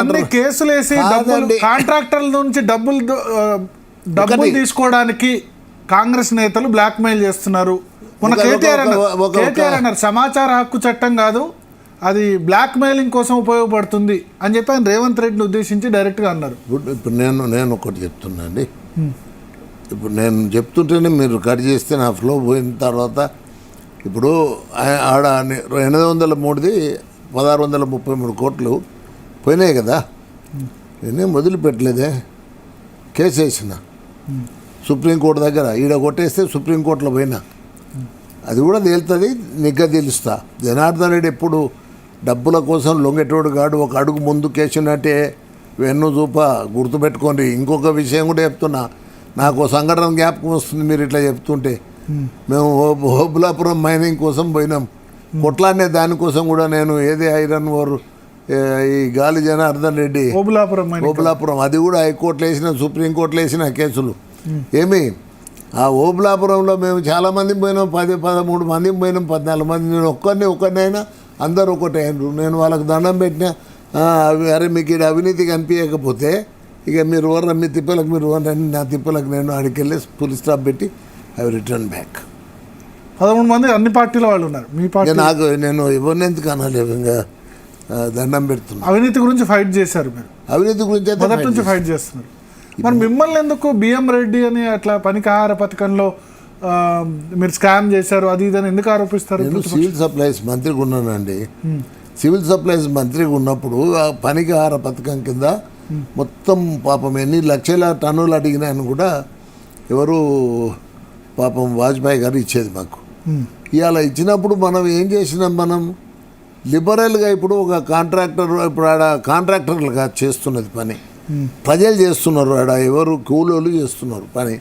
అన్ని కేసులు వేసి కాంట్రాక్టర్ల నుంచి డబ్బులు తీసుకోవడానికి కాంగ్రెస్ నేతలు బ్లాక్ మెయిల్ చేస్తున్నారు. మన కేటీఆర్ అన్నారు సమాచార హక్కు చట్టం కాదు, అది బ్లాక్ మెయిలింగ్ కోసం ఉపయోగపడుతుంది అని చెప్పి ఆయన రేవంత్ రెడ్డిని ఉద్దేశించి డైరెక్ట్గా అన్నారు. ఇప్పుడు నేను ఒకటి చెప్తున్నా అండి, ఇప్పుడు నేను చెప్తుంటేనే మీరు కట్ చేస్తే నా ఫ్లో పోయిన తర్వాత ఇప్పుడు ఆడ 803ది 1633 కోట్లు పోయినాయి కదా, నేనేం వదిలిపెట్టలేదే, కేసు వేసిన సుప్రీంకోర్టు దగ్గర, ఈడ కొట్టేస్తే సుప్రీంకోర్టులో పోయినా అది కూడా తేలుతుంది, నిగ్గా తెలుస్తా. జనార్దన్ రెడ్డి ఎప్పుడు డబ్బుల కోసం లొంగేటోడు కాడు, ఒక అడుగు ముందు కేసినట్టే వెన్ను చూప గుర్తుపెట్టుకోండి. ఇంకొక విషయం కూడా చెప్తున్నా, నాకు సంఘటన జ్ఞాపకం వస్తుంది మీరు ఇట్లా చెప్తుంటే. మేము ఓబులాపురం మైనింగ్ కోసం పోయినాం, కొట్లాడినే దానికోసం కూడా నేను ఐరన్ ఓర్ ఈ గాలి జనార్దన్ రెడ్డి ఓబులాపురం అది కూడా హైకోర్టులో వేసిన సుప్రీంకోర్టులో వేసిన కేసులు. ఏమి ఆ ఓబులాపురంలో మేము చాలామంది పోయినాం, 13 మంది పోయినాం, 14 మంది. నేను ఒక్కరినైనా అందరూ ఒకటే అయినారు. నేను వాళ్ళకి దండం పెట్టినా, అరే మీకు ఇక్కడ అవినీతి కనిపించకపోతే ఇక మీరు వర్ర మీ తిప్పలకు మీరు వర్రని, నా తిప్పలకు నేను ఆడికెళ్ళి ఫుల్ స్టాప్ పెట్టి ఐ రిటర్న్ బ్యాక్. 13 మంది అన్ని పార్టీల వాళ్ళు ఉన్నారు. మీ పార్టీ నేను ఎవరిని ఎందుకు అనలేదు, ఇంకా దండం పెడుతున్నాను. అవినీతి గురించి ఫైట్ చేశారు మీరు, అవినీతి గురించి మొదటి నుంచి ఫైట్ చేస్తున్నారు. మరి మిమ్మల్ని ఎందుకు బిఎం రెడ్డి అని అట్లా పనికాహార పథకంలో మీరు స్కామ్ చేశారు అది ఇదని ఎందుకు ఆరోపిస్తారు? నేను సివిల్ సప్లైస్ మంత్రిగా ఉన్నానండి. సివిల్ సప్లైస్ మంత్రిగా ఉన్నప్పుడు ఆ పనికాహార పథకం కింద మొత్తం పాపం ఎన్ని లక్షల టన్నులు అడిగినాయని కూడా ఎవరు పాపం వాజ్పేయి గారు ఇచ్చేది మాకు. ఇవాళ ఇచ్చినప్పుడు మనం ఏం చేసినాం, మనం లిబరల్గా ఇప్పుడు ఒక కాంట్రాక్టర్, ఇప్పుడు ఆడ కాంట్రాక్టర్లుగా చేస్తున్నది పని, ప్రజలు చేస్తున్నారు, ఆడ ఎవరు కూలోళ్ళు చేస్తున్నారు పని.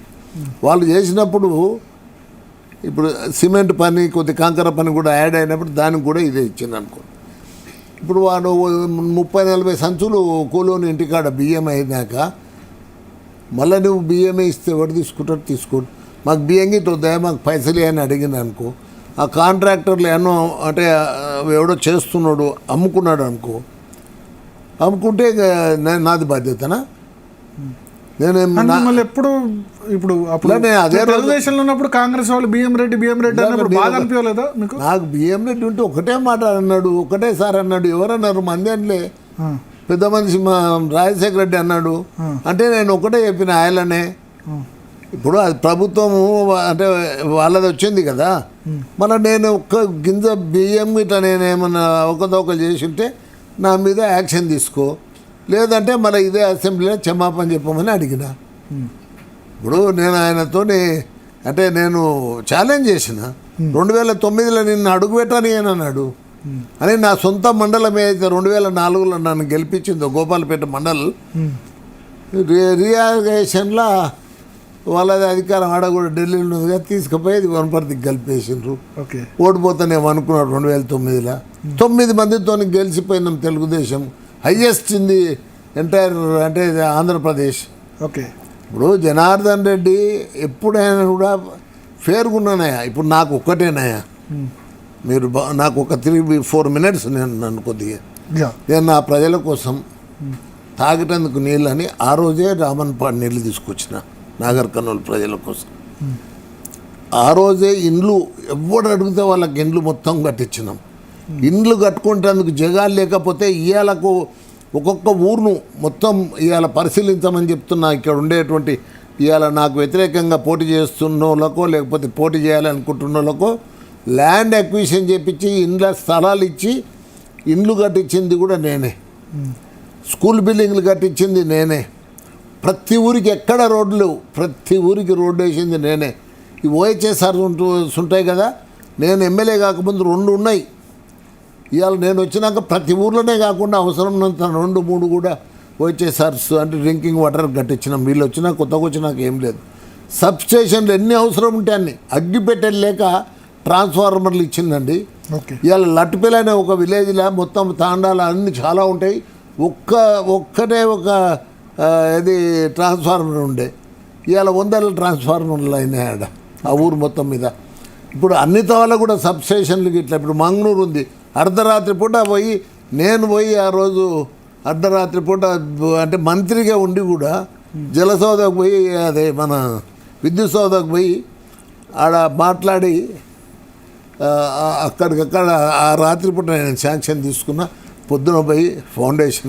వాళ్ళు చేసినప్పుడు ఇప్పుడు సిమెంట్ పని కొద్ది కంకర పని కూడా యాడ్ అయినప్పుడు దానికి కూడా ఇదే ఇచ్చింది అనుకో. ఇప్పుడు వాడు 30-40 సంచులు కూలోని ఇంటికాడ బియ్యం అయినాక మళ్ళీ నువ్వు బియ్యమే ఇస్తే ఎవరు తీసుకుంటాడు? తీసుకోడు. మాకు బియ్యం గిట్ట వద్దా, మాకు పైసలు అని అడిగింది అనుకో, ఆ కాంట్రాక్టర్లు ఎన్నో అంటే ఎవడో చేస్తున్నాడు అమ్ముకున్నాడు అనుకో, అమ్ముకుంటే నాది బాధ్యతనా? నేను ఎప్పుడు ఇప్పుడు అదే తెలుగుదేశంలో ఉన్నప్పుడు కాంగ్రెస్ వాళ్ళు బిఎం రెడ్డి అన్నప్పుడు బాగా అనిపించలేదా మీకు? నాకు బిఎం రెడ్డి ఉంటే ఒకటే మాట అన్నాడు, ఒకటే సార్ అన్నాడు. ఎవరన్నారు? మంది అనలే, పెద్ద మనిషి మా రాజశేఖర రెడ్డి అన్నాడు. అంటే నేను ఒకటే చెప్పిన ఆయననే. ఇప్పుడు అది ప్రభుత్వము అంటే వాళ్ళది వచ్చింది కదా, మళ్ళీ నేను ఒక్క గింజ బియ్యం ఇట్లా నేను ఏమన్నా ఒకదొకరు చేసి ఉంటే నా మీద యాక్షన్ తీసుకో, లేదంటే మళ్ళీ ఇదే అసెంబ్లీలో క్షమాపణ చెప్పమని అడిగిన. ఇప్పుడు నేను ఆయనతోని అంటే నేను ఛాలెంజ్ చేసిన, 2009లో నిన్ను అడుగుపెట్టని అని అన్నాడు అని. నా సొంత మండలం ఏదైతే 2004లో నన్ను గెలిపించిందో గోపాలపేట మండల్ రియాగేషన్లో వాళ్ళది అధికారం ఆడ కూడా ఢిల్లీలో ఉన్నదిగా తీసుకుపోయి వనపర్తికి గెలిపేసిండ్రు. ఓడిపోతానేమో అనుకున్నాడు 2009లో. 9 మందితో గెలిచిపోయినాం Telugu Desam, highest in the entire అంటే ఆంధ్రప్రదేశ్. ఇప్పుడు జనార్దన్ రెడ్డి ఎప్పుడైనా కూడా ఫేర్గా ఉన్నానయా. ఇప్పుడు నాకు ఒక్కటేనాయా, మీరు నాకు ఒక 3-4 మినిట్స్ నన్ను కొద్దిగా నేను నా ప్రజల కోసం తాగేటందుకు నీళ్ళని ఆ రోజే రామన్పాడు నీళ్ళు తీసుకొచ్చిన నాగర్ కర్నూలు ప్రజల కోసం. ఆ రోజే ఇండ్లు ఎవడు అడిగితే వాళ్ళకి ఇండ్లు మొత్తం కట్టించినాం. ఇండ్లు కట్టుకుంటేందుకు జగాలు లేకపోతే ఇవాళకు ఒక్కొక్క ఊరును మొత్తం ఇవాళ పరిశీలించమని చెప్తున్నా. ఇక్కడ ఉండేటువంటి ఇవాళ నాకు వ్యతిరేకంగా పోటీ చేస్తున్న వాళ్ళకో లేకపోతే పోటీ చేయాలనుకుంటున్న వాళ్ళకో ల్యాండ్ అక్విజిషన్ చేపించి ఇండ్ల స్థలాలు ఇచ్చి ఇండ్లు కట్టించింది కూడా నేనే, స్కూల్ బిల్డింగ్లు కట్టించింది నేనే, ప్రతి ఊరికి ఎక్కడ రోడ్లు ప్రతి ఊరికి రోడ్డు వేసింది నేనే. ఈ ఓహెచ్ఎస్ఆర్ ఉంటాయి కదా, నేను ఎమ్మెల్యే కాకముందు 2 ఉన్నాయి. ఇవాళ నేను వచ్చినాక ప్రతి ఊర్లోనే కాకుండా అవసరం 2-3 కూడా ఓహెచ్ఎస్ఆర్స్ అంటే డ్రింకింగ్ వాటర్ కట్టించినాం. వీళ్ళు వచ్చినా కొత్తగా వచ్చినాక ఏం లేదు. సబ్స్టేషన్లు ఎన్ని అవసరం ఉంటే అన్ని, అగ్గిపెట్టెలు లేక ట్రాన్స్ఫార్మర్లు ఇచ్చిందండి. ఇవాళ లట్టుపల్లి అనే ఒక విలేజ్లో మొత్తం తాండాలు అన్నీ చాలా ఉంటాయి, ఒక్కటే ఒక ఇది ట్రాన్స్ఫార్మర్ ఉండే. ఇవాళ 100 ట్రాన్స్ఫార్మర్లు అయినాయి ఆడ ఆ ఊరు మొత్తం మీద. ఇప్పుడు అన్ని తవాల కూడా సబ్స్టేషన్లకి ఇట్లా ఇప్పుడు మంగళూరు ఉంది, అర్ధరాత్రి పూట నేను పోయి ఆ రోజు అర్ధరాత్రి పూట అంటే మంత్రిగా ఉండి కూడా జలసౌదకు పోయి అదే మన విద్యుత్ సౌదకు పోయి ఆడ మాట్లాడి అక్కడికక్కడ ఆ రాత్రిపూట నేను శాంక్షన్ తీసుకున్న పొద్దున పోయి ఫౌండేషన్